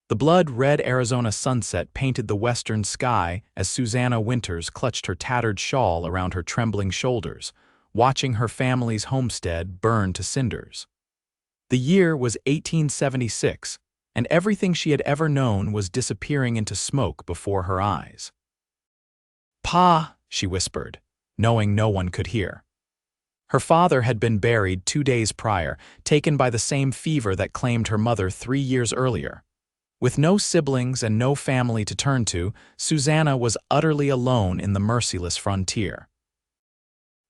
The blood-red Arizona sunset painted the western sky as Susannah Winters clutched her tattered shawl around her trembling shoulders, watching her family's homestead burn to cinders. The year was 1876, and everything she had ever known was disappearing into smoke before her eyes. "Pa," she whispered, knowing no one could hear. Her father had been buried 2 days prior, taken by the same fever that claimed her mother 3 years earlier. With no siblings and no family to turn to, Susannah was utterly alone in the merciless frontier.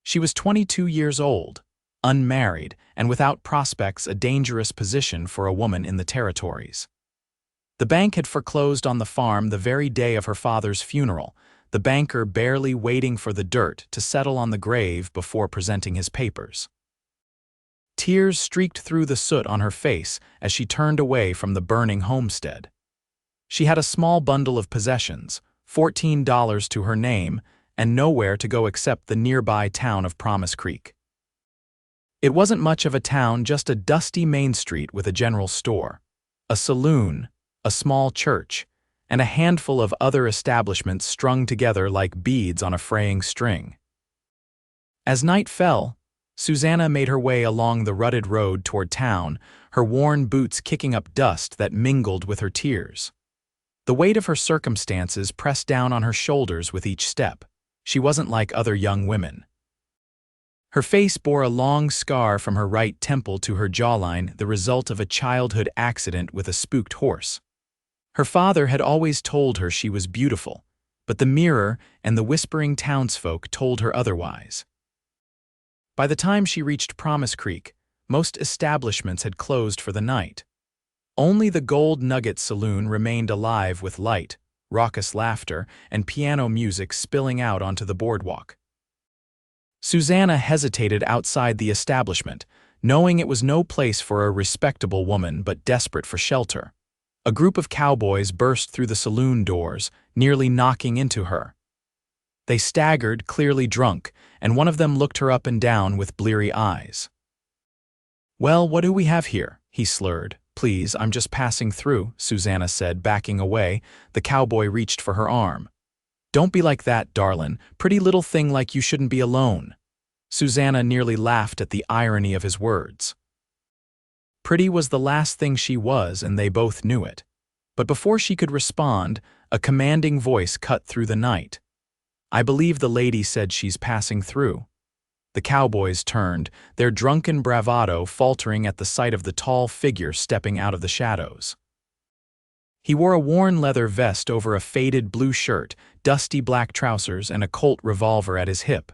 She was 22 years old, unmarried, and without prospects, a dangerous position for a woman in the territories. The bank had foreclosed on the farm the very day of her father's funeral, the banker barely waiting for the dirt to settle on the grave before presenting his papers. Tears streaked through the soot on her face as she turned away from the burning homestead. She had a small bundle of possessions, $14 to her name, and nowhere to go except the nearby town of Promise Creek. It wasn't much of a town, just a dusty main street with a general store, a saloon, a small church, and a handful of other establishments strung together like beads on a fraying string. As night fell, Susannah made her way along the rutted road toward town, her worn boots kicking up dust that mingled with her tears. The weight of her circumstances pressed down on her shoulders with each step. She wasn't like other young women. Her face bore a long scar from her right temple to her jawline, the result of a childhood accident with a spooked horse. Her father had always told her she was beautiful, but the mirror and the whispering townsfolk told her otherwise. By the time she reached Promise Creek, most establishments had closed for the night. Only the Gold Nugget Saloon remained alive with light, raucous laughter, and piano music spilling out onto the boardwalk. Susannah hesitated outside the establishment, knowing it was no place for a respectable woman but desperate for shelter. A group of cowboys burst through the saloon doors, nearly knocking into her. They staggered, clearly drunk, and one of them looked her up and down with bleary eyes. "Well, what do we have here?" he slurred. "Please, I'm just passing through," Susannah said, backing away. The cowboy reached for her arm. "Don't be like that, darlin'. Pretty little thing like you shouldn't be alone." Susannah nearly laughed at the irony of his words. Pretty was the last thing she was, and they both knew it. But before she could respond, a commanding voice cut through the night. "I believe the lady said she's passing through." The cowboys turned, their drunken bravado faltering at the sight of the tall figure stepping out of the shadows. He wore a worn leather vest over a faded blue shirt, dusty black trousers, and a Colt revolver at his hip.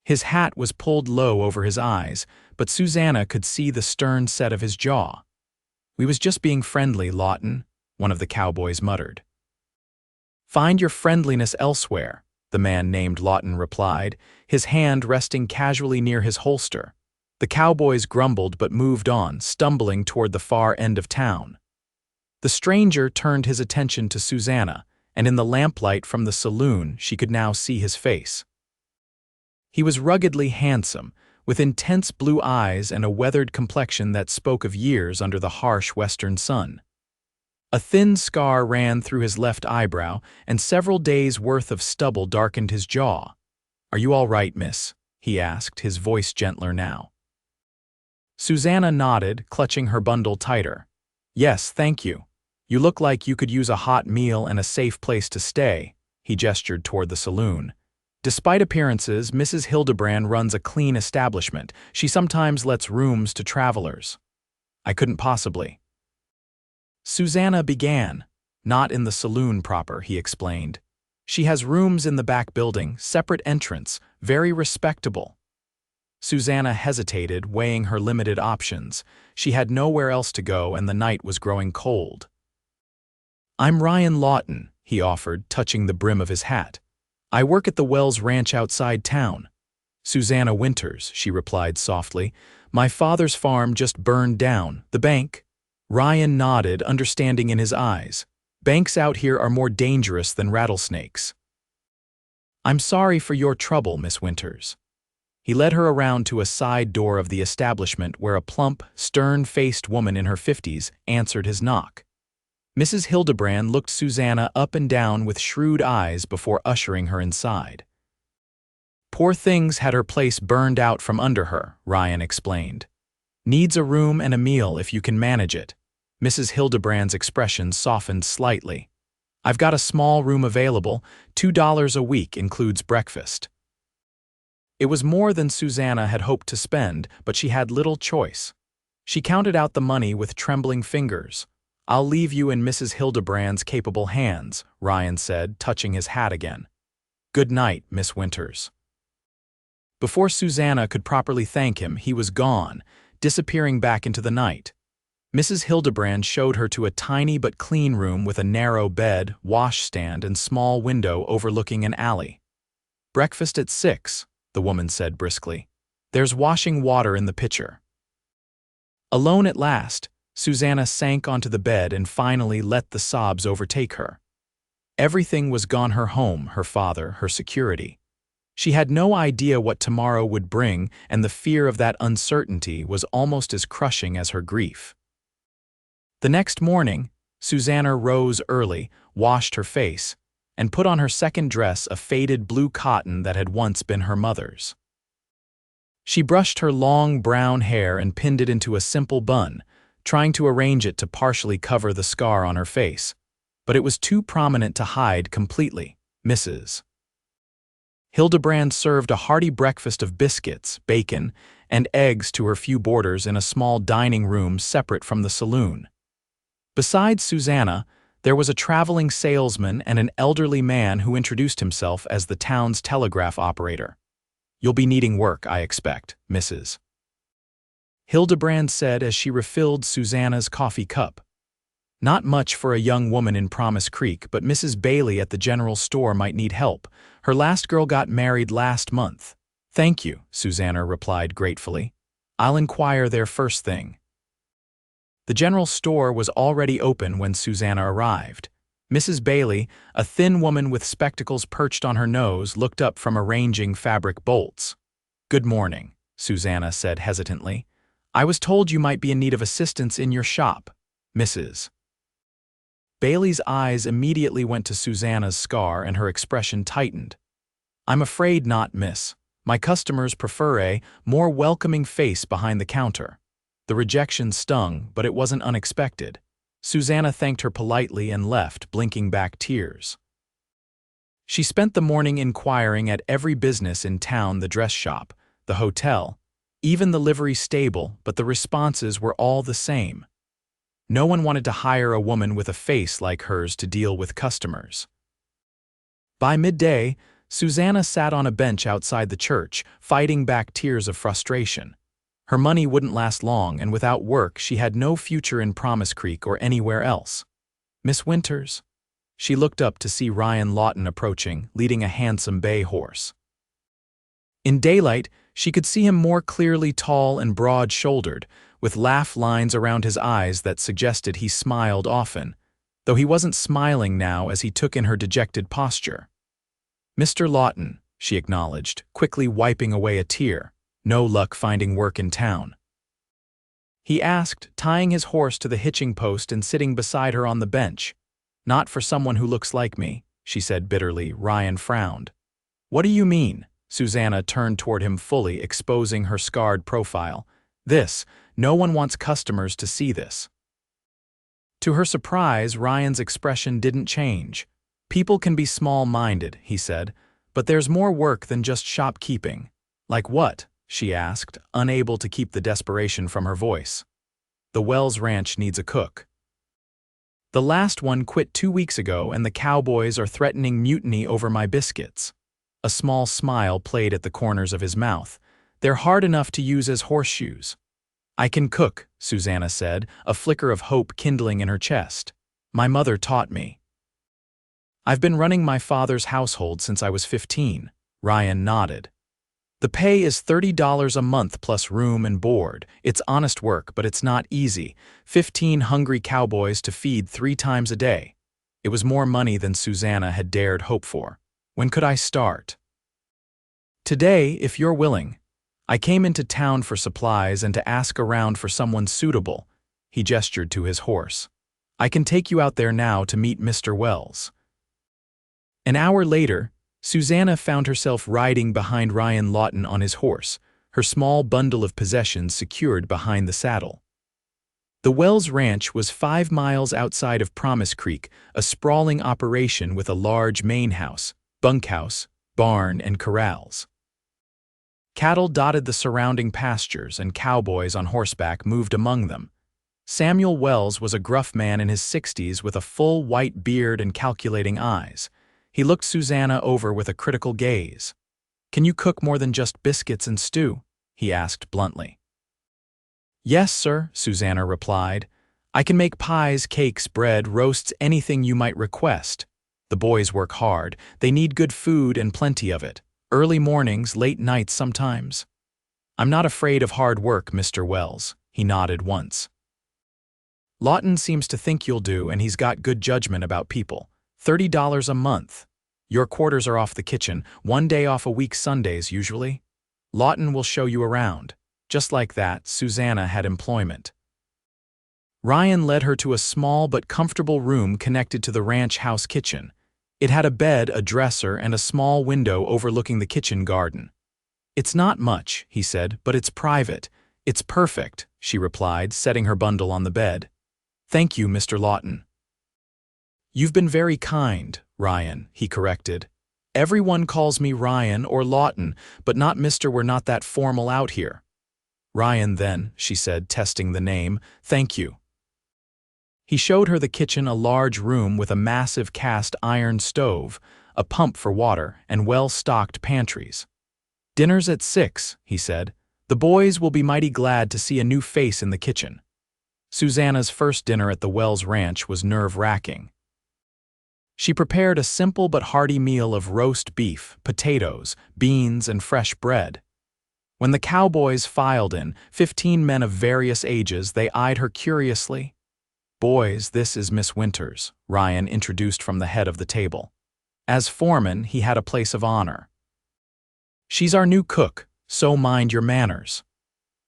His hat was pulled low over his eyes, but Susannah could see the stern set of his jaw. "We was just being friendly, Lawton," one of the cowboys muttered. "Find your friendliness elsewhere," the man named Lawton replied, his hand resting casually near his holster. The cowboys grumbled but moved on, stumbling toward the far end of town. The stranger turned his attention to Susannah, and in the lamplight from the saloon she could now see his face. He was ruggedly handsome, with intense blue eyes and a weathered complexion that spoke of years under the harsh western sun. A thin scar ran through his left eyebrow, and several days' worth of stubble darkened his jaw. "Are you all right, miss?" he asked, his voice gentler now. Susannah nodded, clutching her bundle tighter. "Yes, thank you. You look like you could use a hot meal and a safe place to stay," he gestured toward the saloon. "Despite appearances, Mrs. Hildebrand runs a clean establishment. She sometimes lets rooms to travelers." "I couldn't possibly." Susannah began. "Not in the saloon proper," he explained. "She has rooms in the back building, separate entrance, very respectable." Susannah hesitated, weighing her limited options. She had nowhere else to go, and the night was growing cold. "I'm Ryan Lawton," he offered, touching the brim of his hat. "I work at the Wells Ranch outside town." "Susannah Winters," she replied softly. "My father's farm just burned down. The bank?" Ryan nodded, understanding in his eyes. "Banks out here are more dangerous than rattlesnakes." "I'm sorry for your trouble, Miss Winters." He led her around to a side door of the establishment where a plump, stern-faced woman in her 50s answered his knock. Mrs. Hildebrand looked Susannah up and down with shrewd eyes before ushering her inside. Poor things had her place burned out from under her, Ryan explained. Needs a room and a meal if you can manage it. Mrs. Hildebrand's expression softened slightly. I've got a small room available, $2 a week includes breakfast. It was more than Susannah had hoped to spend, but she had little choice. She counted out the money with trembling fingers. I'll leave you in Mrs. Hildebrand's capable hands, Ryan said, touching his hat again. Good night, Miss Winters. Before Susannah could properly thank him, he was gone, disappearing back into the night. Mrs. Hildebrand showed her to a tiny but clean room with a narrow bed, washstand, and small window overlooking an alley. Breakfast at 6, the woman said briskly. There's washing water in the pitcher. Alone at last, Susannah sank onto the bed and finally let the sobs overtake her. Everything was gone: her home, her father, her security. She had no idea what tomorrow would bring, and the fear of that uncertainty was almost as crushing as her grief. The next morning, Susannah rose early, washed her face, and put on her second dress, a faded blue cotton that had once been her mother's. She brushed her long brown hair and pinned it into a simple bun, trying to arrange it to partially cover the scar on her face, but it was too prominent to hide completely. Mrs. Hildebrand served a hearty breakfast of biscuits, bacon, and eggs to her few boarders in a small dining room separate from the saloon. Besides Susannah, there was a traveling salesman and an elderly man who introduced himself as the town's telegraph operator. You'll be needing work, I expect, Mrs. Hildebrand said as she refilled Susannah's coffee cup. Not much for a young woman in Promise Creek, but Mrs. Bailey at the general store might need help. Her last girl got married last month. Thank you, Susannah replied gratefully. I'll inquire there first thing. The general store was already open when Susannah arrived. Mrs. Bailey, a thin woman with spectacles perched on her nose, looked up from arranging fabric bolts. Good morning, Susannah said hesitantly. I was told you might be in need of assistance in your shop. Mrs. Bailey's eyes immediately went to Susannah's scar and her expression tightened. I'm afraid not, miss. My customers prefer a more welcoming face behind the counter. The rejection stung, but it wasn't unexpected. Susannah thanked her politely and left, blinking back tears. She spent the morning inquiring at every business in town: the dress shop, the hotel, even the livery stable, but the responses were all the same. No one wanted to hire a woman with a face like hers to deal with customers. By midday, Susannah sat on a bench outside the church, fighting back tears of frustration. Her money wouldn't last long, and without work, she had no future in Promise Creek or anywhere else. Miss Winters? She looked up to see Ryan Lawton approaching, leading a handsome bay horse. In daylight, she could see him more clearly, tall and broad-shouldered, with laugh lines around his eyes that suggested he smiled often, though he wasn't smiling now as he took in her dejected posture. Mr. Lawton, she acknowledged, quickly wiping away a tear. No luck finding work in town. He asked, tying his horse to the hitching post and sitting beside her on the bench. Not for someone who looks like me, she said bitterly. Ryan frowned. What do you mean? Susannah turned toward him fully, exposing her scarred profile. No one wants customers to see this. To her surprise, Ryan's expression didn't change. People can be small-minded, he said, but there's more work than just shopkeeping. Like what? She asked, unable to keep the desperation from her voice. The Wells Ranch needs a cook. The last one quit 2 weeks ago, and the Cowboys are threatening mutiny over my biscuits. A small smile played at the corners of his mouth. They're hard enough to use as horseshoes. I can cook, Susannah said, a flicker of hope kindling in her chest. My mother taught me. I've been running my father's household since I was 15. Ryan nodded. The pay is $30 a month plus room and board. It's honest work, but it's not easy. 15 hungry cowboys to feed 3 times a day. It was more money than Susannah had dared hope for. When could I start? Today, if you're willing. I came into town for supplies and to ask around for someone suitable. He gestured to his horse. I can take you out there now to meet Mr. Wells." An hour later, Susannah found herself riding behind Ryan Lawton on his horse, her small bundle of possessions secured behind the saddle. The Wells Ranch was 5 miles outside of Promise Creek, a sprawling operation with a large main house, bunkhouse, barn, and corrals. Cattle dotted the surrounding pastures, and cowboys on horseback moved among them. Samuel Wells was a gruff man in his 60s with a full white beard and calculating eyes. He looked Susannah over with a critical gaze. "Can you cook more than just biscuits and stew?" he asked bluntly. "Yes, sir," Susannah replied. "I can make pies, cakes, bread, roasts, anything you might request. The boys work hard. They need good food and plenty of it. Early mornings, late nights sometimes." "I'm not afraid of hard work, Mr. Wells," he nodded once. "Lawton seems to think you'll do, and he's got good judgment about people. $30 a month. Your quarters are off the kitchen, 1 day off a week Sundays usually. Lawton will show you around." Just like that, Susannah had employment. Ryan led her to a small but comfortable room connected to the ranch house kitchen. It had a bed, a dresser, and a small window overlooking the kitchen garden. "It's not much," he said, "but it's private." "It's perfect," she replied, setting her bundle on the bed. "Thank you, Mr. Lawton." "You've been very kind, Ryan," he corrected. "Everyone calls me Ryan or Lawton, but not Mr. We're not that formal out here." "Ryan, then," she said, testing the name. "Thank you." He showed her the kitchen, a large room with a massive cast iron stove, a pump for water, and well-stocked pantries. "Dinner's at 6, he said. "The boys will be mighty glad to see a new face in the kitchen." Susannah's first dinner at the Wells Ranch was nerve-wracking. She prepared a simple but hearty meal of roast beef, potatoes, beans, and fresh bread. When the cowboys filed in, 15 men of various ages, they eyed her curiously. "Boys, this is Miss Winters," Ryan introduced from the head of the table. As foreman, he had a place of honor. "She's our new cook, so mind your manners."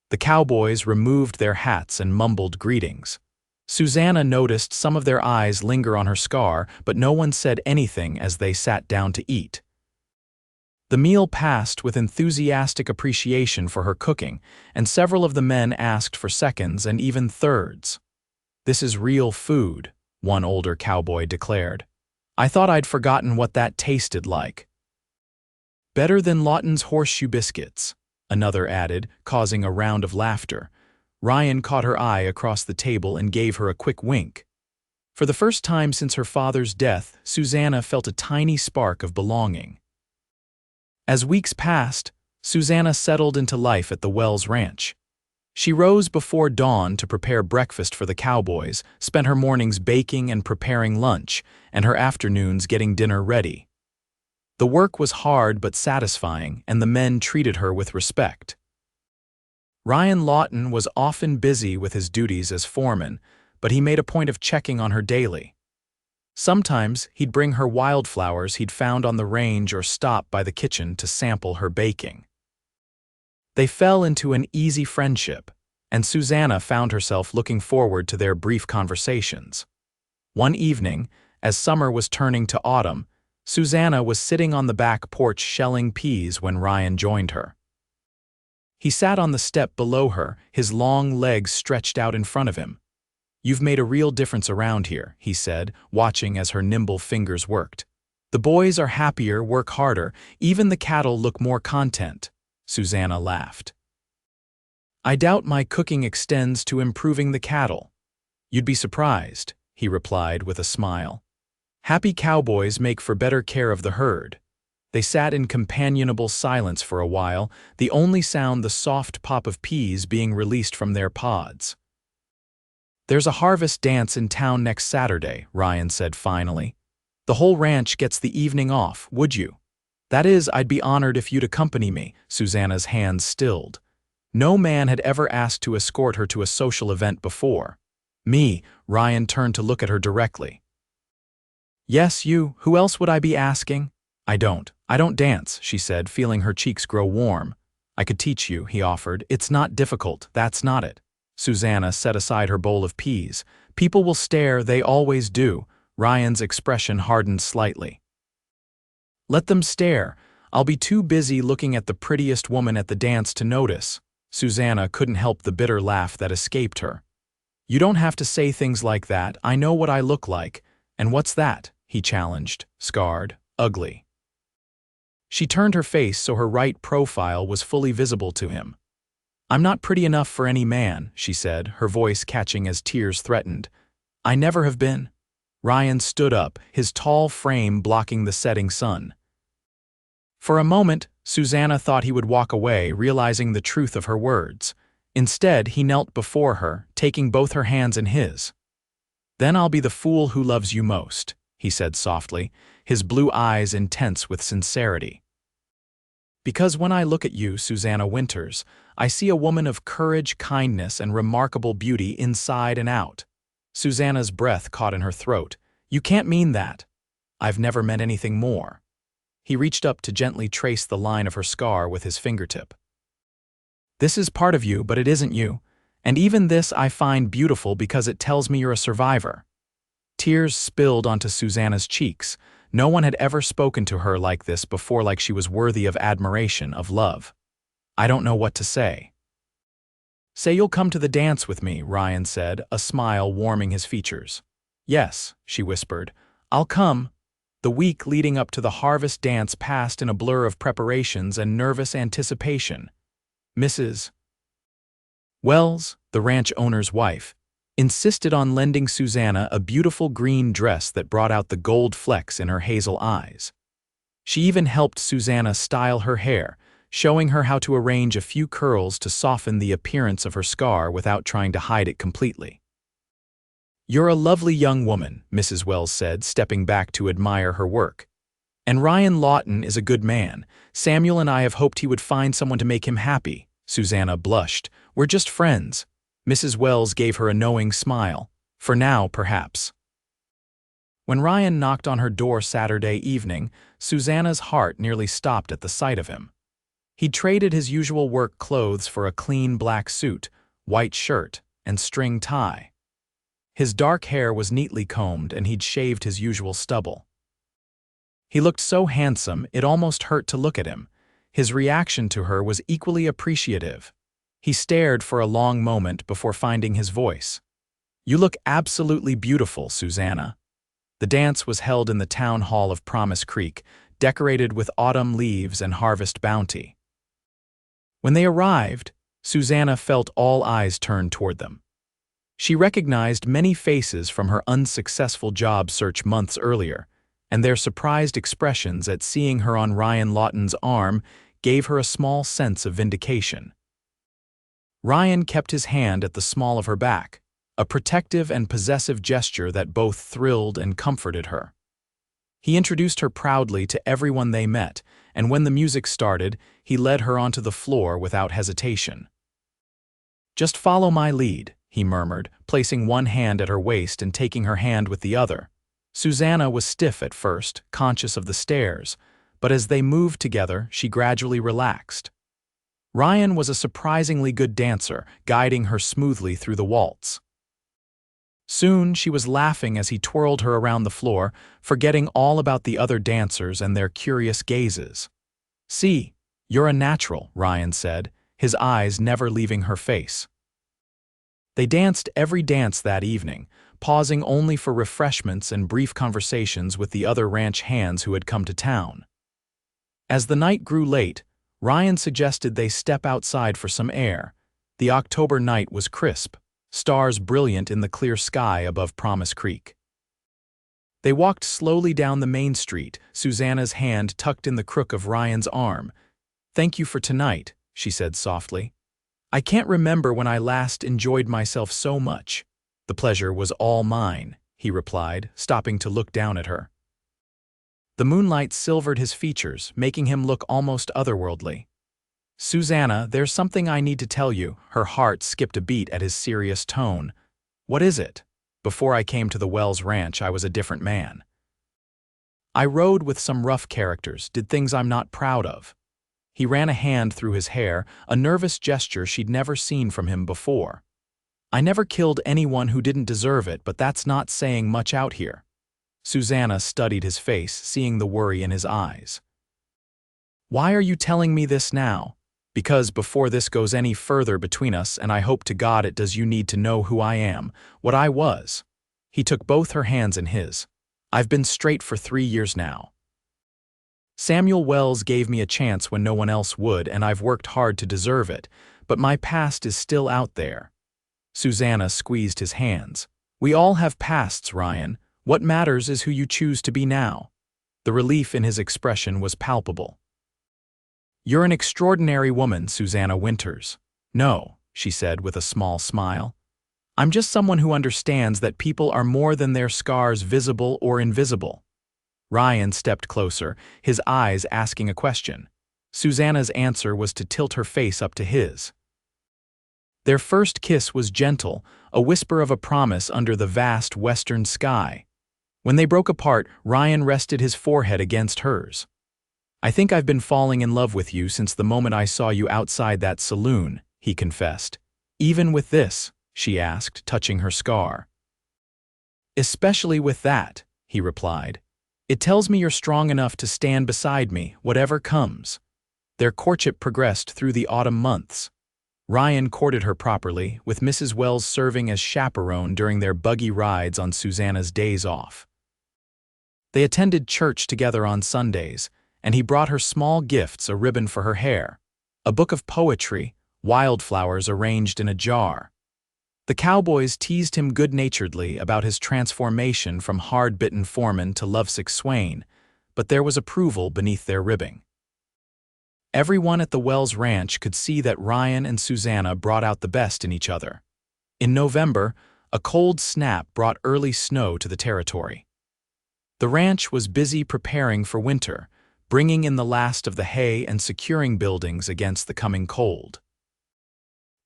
The cowboys removed their hats and mumbled greetings. Susannah noticed some of their eyes linger on her scar, but no one said anything as they sat down to eat. The meal passed with enthusiastic appreciation for her cooking, and several of the men asked for seconds and even thirds. "This is real food," one older cowboy declared. "I thought I'd forgotten what that tasted like." "Better than Lawton's horseshoe biscuits," another added, causing a round of laughter. Ryan caught her eye across the table and gave her a quick wink. For the first time since her father's death, Susannah felt a tiny spark of belonging. As weeks passed, Susannah settled into life at the Wells Ranch. She rose before dawn to prepare breakfast for the cowboys, spent her mornings baking and preparing lunch, and her afternoons getting dinner ready. The work was hard but satisfying, and the men treated her with respect. Ryan Lawton was often busy with his duties as foreman, but he made a point of checking on her daily. Sometimes he'd bring her wildflowers he'd found on the range or stop by the kitchen to sample her baking. They fell into an easy friendship, and Susannah found herself looking forward to their brief conversations. One evening, as summer was turning to autumn, Susannah was sitting on the back porch shelling peas when Ryan joined her. He sat on the step below her, his long legs stretched out in front of him. "You've made a real difference around here," he said, watching as her nimble fingers worked. "The boys are happier, work harder, even the cattle look more content." Susannah laughed. "I doubt my cooking extends to improving the cattle." "You'd be surprised," he replied with a smile. "Happy cowboys make for better care of the herd." They sat in companionable silence for a while, the only sound the soft pop of peas being released from their pods. "There's a harvest dance in town next Saturday," Ryan said finally. "The whole ranch gets the evening off, would you?" "That is, I'd be honored if you'd accompany me." Susannah's hands stilled. No man had ever asked to escort her to a social event before. "Me," Ryan turned to look at her directly. "Yes, you. Who else would I be asking?" I don't dance," she said, feeling her cheeks grow warm. "I could teach you," he offered. "It's not difficult, that's not it." Susannah set aside her bowl of peas. People will stare, they always do. Ryan's expression hardened slightly. Let them stare. I'll be too busy looking at the prettiest woman at the dance to notice. Susannah couldn't help the bitter laugh that escaped her. You don't have to say things like that. I know what I look like. And what's that? He challenged, scarred, ugly. She turned her face so her right profile was fully visible to him. I'm not pretty enough for any man, she said, her voice catching as tears threatened. I never have been. Ryan stood up, his tall frame blocking the setting sun. For a moment, Susannah thought he would walk away, realizing the truth of her words. Instead, he knelt before her, taking both her hands in his. Then I'll be the fool who loves you most, he said softly, his blue eyes intense with sincerity. Because when I look at you, Susannah Winters, I see a woman of courage, kindness, and remarkable beauty inside and out. Susannah's breath caught in her throat. You can't mean that. I've never meant anything more. He reached up to gently trace the line of her scar with his fingertip. This is part of you, but it isn't you. And even this I find beautiful because it tells me you're a survivor. Tears spilled onto Susannah's cheeks. No one had ever spoken to her like this before, like she was worthy of admiration, of love. I don't know what to say. Say you'll come to the dance with me, Ryan said, a smile warming his features. Yes, she whispered. I'll come. The week leading up to the harvest dance passed in a blur of preparations and nervous anticipation. Mrs. Wells, the ranch owner's wife, insisted on lending Susannah a beautiful green dress that brought out the gold flecks in her hazel eyes. She even helped Susannah style her hair, showing her how to arrange a few curls to soften the appearance of her scar without trying to hide it completely. You're a lovely young woman, Mrs. Wells said, stepping back to admire her work. And Ryan Lawton is a good man. Samuel and I have hoped he would find someone to make him happy. Susannah blushed. We're just friends. Mrs. Wells gave her a knowing smile. For now, perhaps. When Ryan knocked on her door Saturday evening, Susannah's heart nearly stopped at the sight of him. He'd traded his usual work clothes for a clean black suit, white shirt, and string tie. His dark hair was neatly combed and he'd shaved his usual stubble. He looked so handsome it almost hurt to look at him. His reaction to her was equally appreciative. He stared for a long moment before finding his voice. You look absolutely beautiful, Susannah. The dance was held in the town hall of Promise Creek, decorated with autumn leaves and harvest bounty. When they arrived, Susannah felt all eyes turned toward them. She recognized many faces from her unsuccessful job search months earlier, and their surprised expressions at seeing her on Ryan Lawton's arm gave her a small sense of vindication. Ryan kept his hand at the small of her back, a protective and possessive gesture that both thrilled and comforted her. He introduced her proudly to everyone they met, and when the music started, he led her onto the floor without hesitation. Just follow my lead, he murmured, placing one hand at her waist and taking her hand with the other. Susannah was stiff at first, conscious of the stares, but as they moved together, she gradually relaxed. Ryan was a surprisingly good dancer, guiding her smoothly through the waltz. Soon she was laughing as he twirled her around the floor, forgetting all about the other dancers and their curious gazes. See, you're a natural, Ryan said, his eyes never leaving her face. They danced every dance that evening, pausing only for refreshments and brief conversations with the other ranch hands who had come to town. As the night grew late, Ryan suggested they step outside for some air. The October night was crisp, stars brilliant in the clear sky above Promise Creek. They walked slowly down the main street, Susannah's hand tucked in the crook of Ryan's arm. Thank you for tonight, she said softly. I can't remember when I last enjoyed myself so much. The pleasure was all mine, he replied, stopping to look down at her. The moonlight silvered his features, making him look almost otherworldly. Susannah, there's something I need to tell you. Her heart skipped a beat at his serious tone. What is it? Before I came to the Wells Ranch, I was a different man. I rode with some rough characters, did things I'm not proud of. He ran a hand through his hair, a nervous gesture she'd never seen from him before. I never killed anyone who didn't deserve it, but that's not saying much out here. Susannah studied his face, seeing the worry in his eyes. Why are you telling me this now? Because before this goes any further between us, and I hope to God it does, you need to know who I am, what I was. He took both her hands in his. I've been straight for 3 years now. Samuel Wells gave me a chance when no one else would, and I've worked hard to deserve it, but my past is still out there. Susannah squeezed his hands. We all have pasts, Ryan. What matters is who you choose to be now. The relief in his expression was palpable. You're an extraordinary woman, Susannah Winters. No, she said with a small smile. I'm just someone who understands that people are more than their scars, visible or invisible. Ryan stepped closer, his eyes asking a question. Susannah's answer was to tilt her face up to his. Their first kiss was gentle, a whisper of a promise under the vast western sky. When they broke apart, Ryan rested his forehead against hers. I think I've been falling in love with you since the moment I saw you outside that saloon, he confessed. Even with this, she asked, touching her scar. Especially with that, he replied. It tells me you're strong enough to stand beside me, whatever comes. Their courtship progressed through the autumn months. Ryan courted her properly, with Mrs. Wells serving as chaperone during their buggy rides on Susannah's days off. They attended church together on Sundays, and he brought her small gifts, a ribbon for her hair, a book of poetry, wildflowers arranged in a jar. The Cowboys teased him good-naturedly about his transformation from hard-bitten foreman to lovesick swain, but there was approval beneath their ribbing. Everyone at the Wells Ranch could see that Ryan and Susannah brought out the best in each other. In November, a cold snap brought early snow to the territory. The ranch was busy preparing for winter, bringing in the last of the hay and securing buildings against the coming cold.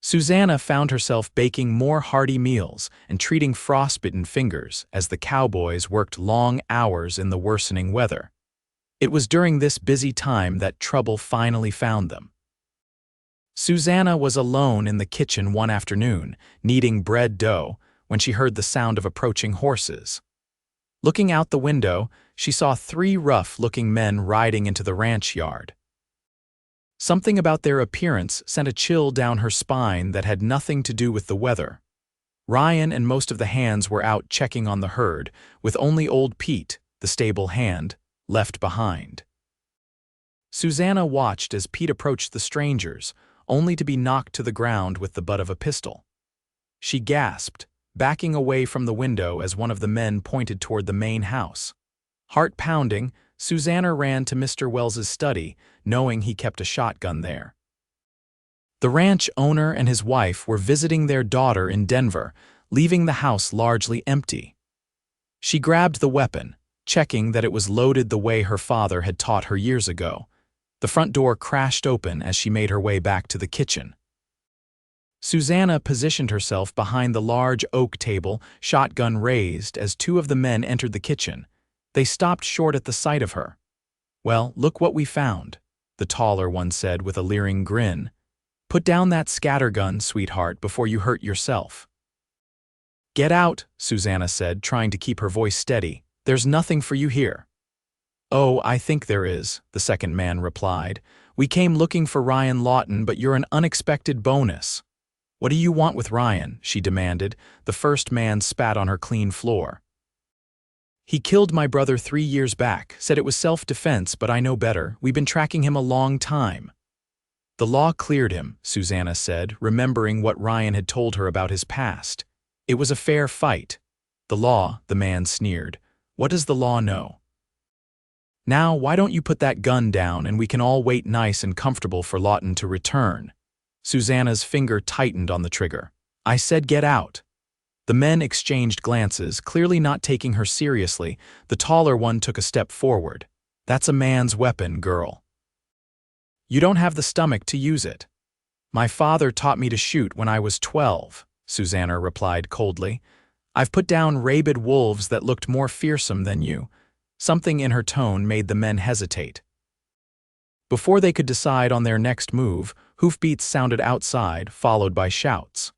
Susannah found herself baking more hearty meals and treating frostbitten fingers as the Cowboys worked long hours in the worsening weather. It was during this busy time that trouble finally found them. Susannah was alone in the kitchen one afternoon, kneading bread dough, when she heard the sound of approaching horses. Looking out the window, she saw 3 rough-looking men riding into the ranch yard. Something about their appearance sent a chill down her spine that had nothing to do with the weather. Ryan and most of the hands were out checking on the herd, with only old Pete, the stable hand, left behind. Susannah watched as Pete approached the strangers, only to be knocked to the ground with the butt of a pistol. She gasped, backing away from the window as one of the men pointed toward the main house. Heart pounding, Susannah ran to Mr. Wells's study, knowing he kept a shotgun there. The ranch owner and his wife were visiting their daughter in Denver, leaving the house largely empty. She grabbed the weapon, checking that it was loaded the way her father had taught her years ago. The front door crashed open as she made her way back to the kitchen. Susannah positioned herself behind the large oak table, shotgun raised, as 2 of the men entered the kitchen. They stopped short at the sight of her. "Well, look what we found," the taller one said with a leering grin. "Put down that scattergun, sweetheart, before you hurt yourself." "Get out," Susannah said, trying to keep her voice steady. "There's nothing for you here." "Oh, I think there is," the second man replied. "We came looking for Ryan Lawton, but you're an unexpected bonus." "What do you want with Ryan?" she demanded. The first man spat on her clean floor. "He killed my brother 3 years back, said it was self-defense, but I know better. We've been tracking him a long time." "The law cleared him," Susannah said, remembering what Ryan had told her about his past. "It was a fair fight." "The law," the man sneered. "What does the law know?" "Now, why don't you put that gun down and we can all wait nice and comfortable for Lawton to return?" Susannah's finger tightened on the trigger. "I said get out." The men exchanged glances, clearly not taking her seriously. The taller one took a step forward. "That's a man's weapon, girl. You don't have the stomach to use it." "My father taught me to shoot when I was 12, Susannah replied coldly. "I've put down rabid wolves that looked more fearsome than you." Something in her tone made the men hesitate. Before they could decide on their next move, hoofbeats sounded outside, followed by shouts.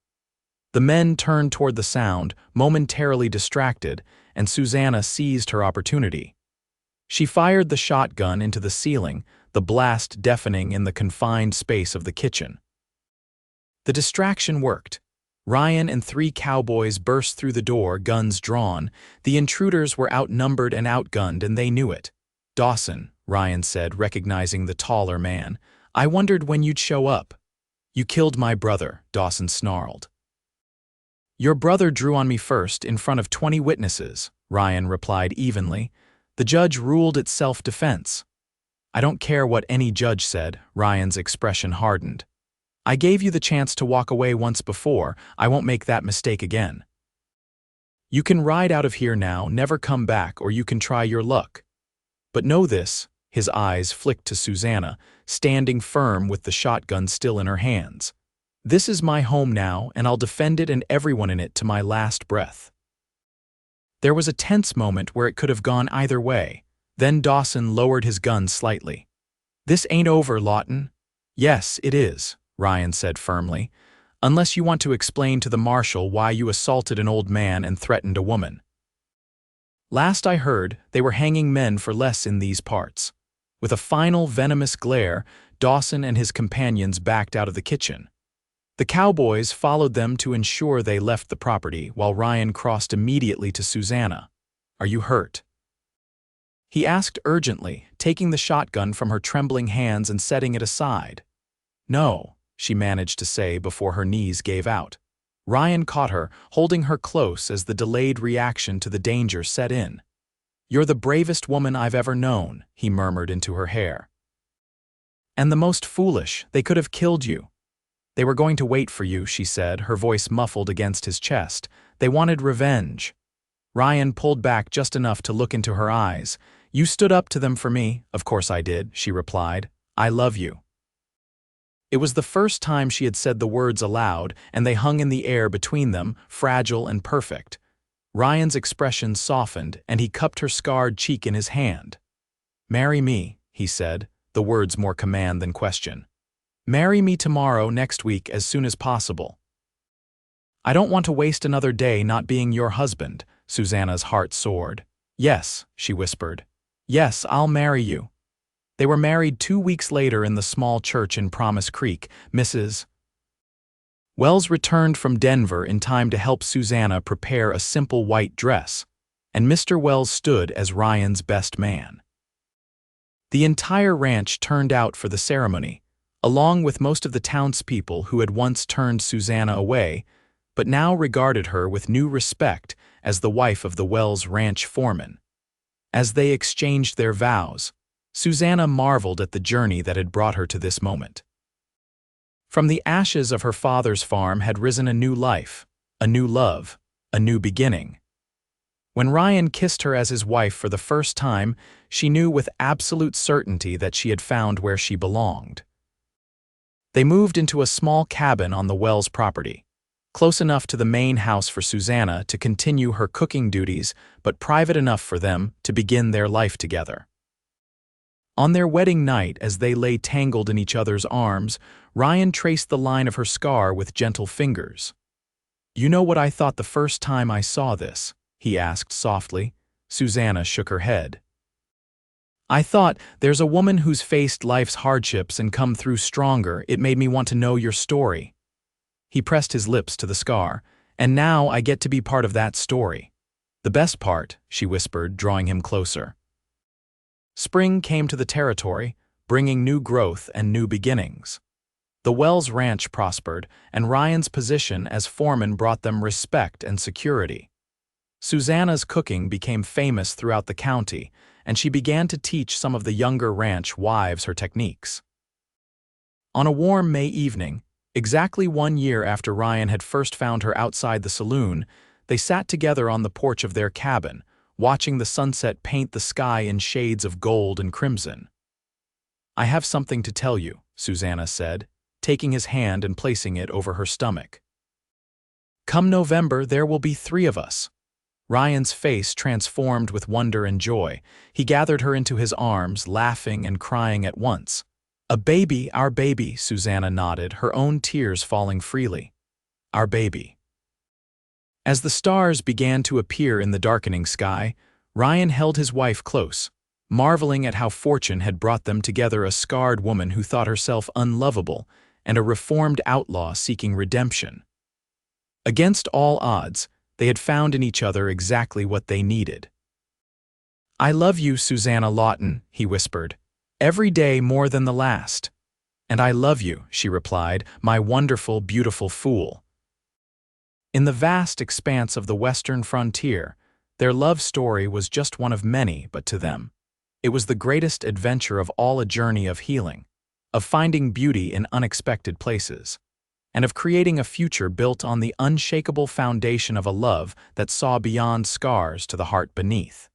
The men turned toward the sound, momentarily distracted, and Susannah seized her opportunity. She fired the shotgun into the ceiling, the blast deafening in the confined space of the kitchen. The distraction worked. Ryan and 3 cowboys burst through the door, guns drawn. The intruders were outnumbered and outgunned, and they knew it. "Dawson," Ryan said, recognizing the taller man, "I wondered when you'd show up." "You killed my brother," Dawson snarled. "Your brother drew on me first, in front of 20 witnesses," Ryan replied evenly. "The judge ruled it self-defense." "I don't care what any judge said," Ryan's expression hardened. "I gave you the chance to walk away once before. I won't make that mistake again. You can ride out of here now, never come back, or you can try your luck. But know this," his eyes flicked to Susannah, standing firm with the shotgun still in her hands. "This is my home now, and I'll defend it and everyone in it to my last breath." There was a tense moment where it could have gone either way. Then Dawson lowered his gun slightly. "This ain't over, Lawton." "Yes, it is," Ryan said firmly, "unless you want to explain to the marshal why you assaulted an old man and threatened a woman." Last I heard, they were hanging men for less in these parts. With a final venomous glare, Dawson and his companions backed out of the kitchen. The cowboys followed them to ensure they left the property, while Ryan crossed immediately to Susannah. "Are you hurt?" he asked urgently, taking the shotgun from her trembling hands and setting it aside. "No," she managed to say before her knees gave out. Ryan caught her, holding her close as the delayed reaction to the danger set in. "You're the bravest woman I've ever known," he murmured into her hair. "And the most foolish. They could have killed you." "They were going to wait for you," she said, her voice muffled against his chest. "They wanted revenge." Ryan pulled back just enough to look into her eyes. "You stood up to them for me." "Of course I did," she replied. "I love you." It was the first time she had said the words aloud, and they hung in the air between them, fragile and perfect. Ryan's expression softened, and he cupped her scarred cheek in his hand. "Marry me," he said, the words more command than question. "Marry me tomorrow, next week, as soon as possible." "I don't want to waste another day not being your husband," Susannah's heart soared. "Yes," she whispered. "Yes, I'll marry you." They were married 2 weeks later in the small church in Promise Creek. Mrs. Wells returned from Denver in time to help Susannah prepare a simple white dress, and Mr. Wells stood as Ryan's best man. The entire ranch turned out for the ceremony, along with most of the townspeople who had once turned Susannah away, but now regarded her with new respect as the wife of the Wells ranch foreman. As they exchanged their vows, Susannah marveled at the journey that had brought her to this moment. From the ashes of her father's farm had risen a new life, a new love, a new beginning. When Ryan kissed her as his wife for the first time, she knew with absolute certainty that she had found where she belonged. They moved into a small cabin on the Wells property, close enough to the main house for Susannah to continue her cooking duties, but private enough for them to begin their life together. On their wedding night, as they lay tangled in each other's arms, Ryan traced the line of her scar with gentle fingers. "You know what I thought the first time I saw this?" he asked softly. Susannah shook her head. "I thought, there's a woman who's faced life's hardships and come through stronger. It made me want to know your story." He pressed his lips to the scar. "And now I get to be part of that story." "The best part," she whispered, drawing him closer. Spring came to the territory, bringing new growth and new beginnings. The Wells Ranch prospered, and Ryan's position as foreman brought them respect and security. Susannah's cooking became famous throughout the county, and she began to teach some of the younger ranch wives her techniques. On a warm May evening, exactly 1 year after Ryan had first found her outside the saloon, they sat together on the porch of their cabin, watching the sunset paint the sky in shades of gold and crimson. "I have something to tell you," Susannah said, taking his hand and placing it over her stomach. "Come November, there will be 3 of us." Ryan's face transformed with wonder and joy. He gathered her into his arms, laughing and crying at once. "A baby, our baby," Susannah nodded, her own tears falling freely. "Our baby." As the stars began to appear in the darkening sky, Ryan held his wife close, marveling at how fortune had brought them together, a scarred woman who thought herself unlovable and a reformed outlaw seeking redemption. Against all odds, they had found in each other exactly what they needed. "I love you, Susannah Lawton," he whispered, "every day more than the last." "And I love you," she replied, "my wonderful, beautiful fool." In the vast expanse of the western frontier, their love story was just one of many, but to them, it was the greatest adventure of all, a journey of healing, of finding beauty in unexpected places, and of creating a future built on the unshakable foundation of a love that saw beyond scars to the heart beneath.